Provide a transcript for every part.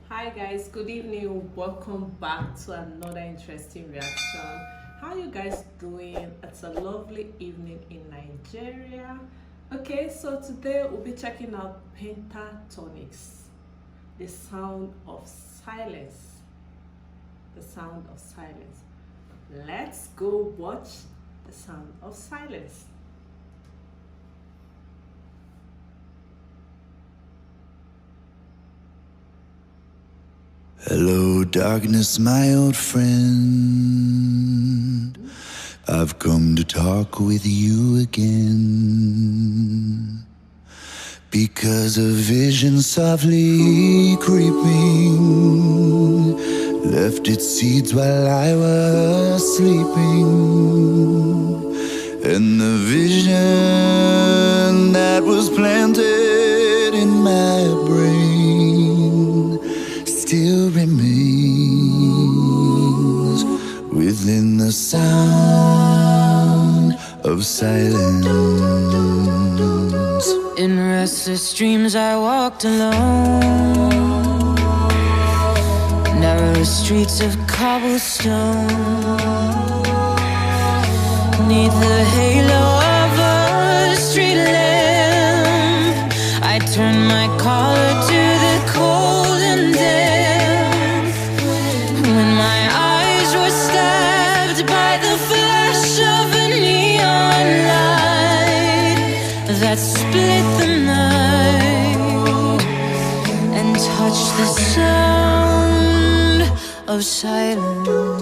Hi guys, good evening. Welcome back to another interesting reaction. How you guys doing? It's a lovely evening in Nigeria. Okay, so today we'll be checking out Pentatonics, the sound of silence. The sound of silence. Let's go watch the sound of silence. Hello, darkness, my old friend. I've come to talk with you again. Because a vision softly creeping left its seeds while I was sleeping. And the vision that was planted in my brain still remains within the sound of silence. In restless dreams I walked alone, narrow streets of cobblestone, neath the halo of a street lamp. I turned my collar to the cold and damp, when my eyes were stabbed by the flash of a neon light that split the night and touched the sound of silence.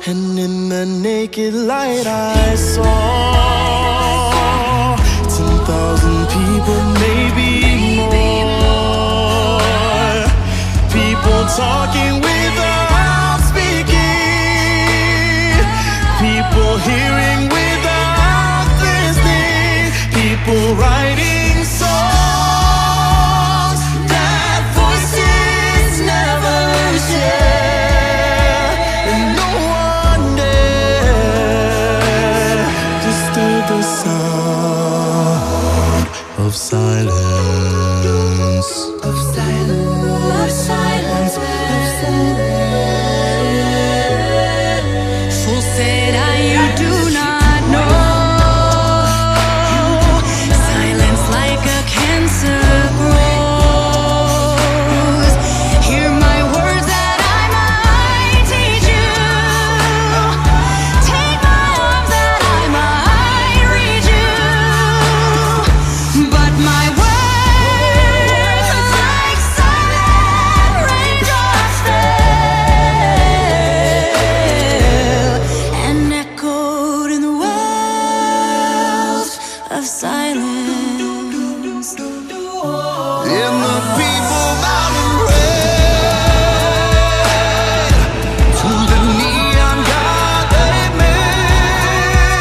And in the naked light I saw 10,000 people, maybe more. People talking without speaking, people hearing without listening, people writing songs that voices never share. And no one dare disturb the sound of silence. Of silence, of silence, of silence. Fool said I, you do not know. Silence like a cancer grows. Hear my words that I might teach you. Take my arms that I might reach you. But my words like silent raindrops fell and echoed in the wells of silence. In the people mountain red to the neon god they made.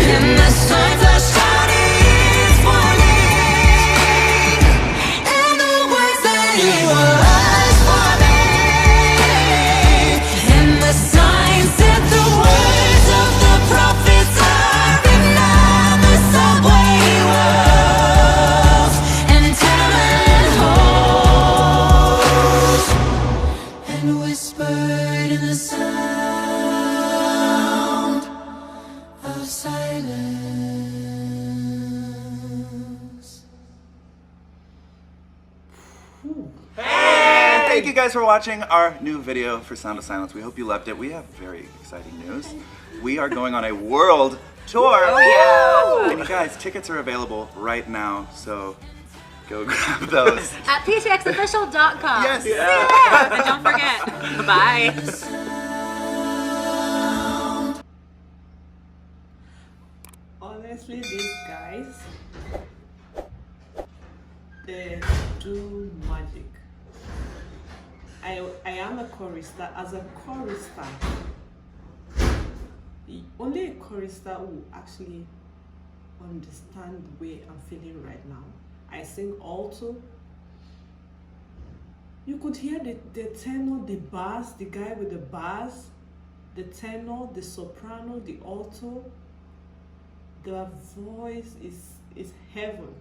And the sun flashed out its warning, and the words that he was forming, and the signs said the words of the prophets are written on the subway walls and tenement halls, and whispered in the sound of silence. And thank you guys for watching our new video for Sound of Silence. We hope you loved it. We have very exciting news. We are going on a world tour. Oh yeah! And you guys, tickets are available right now, so go grab those. At ptxofficial.com. Yes. See you there. And don't forget. Bye. Honestly, these guys, they do magic. I am a chorister. As a chorister, only a chorister will actually understand the way I'm feeling right now. I sing alto. You could hear the tenor, the bass, the guy with the bass, the tenor, the soprano, the alto. Their voice is heaven.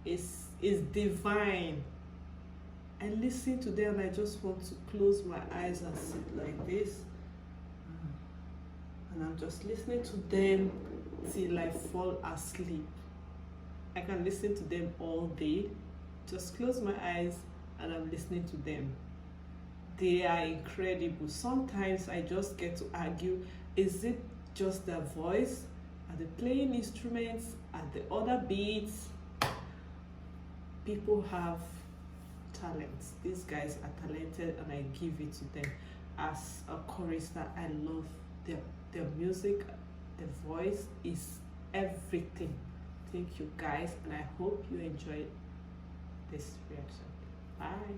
It's is divine. I listen to them and I just want to close my eyes and sit like this. And I'm just listening to them till I fall asleep. I can listen to them all day. Just close my eyes and I'm listening to them. They are incredible. Sometimes I just get to argue, is it just their voice? Are they playing instruments? Are the other beats? People have talents. These guys are talented and I give it to them. As a chorister, I love their music. The voice is everything. Thank you guys, and I hope you enjoyed this reaction. Bye.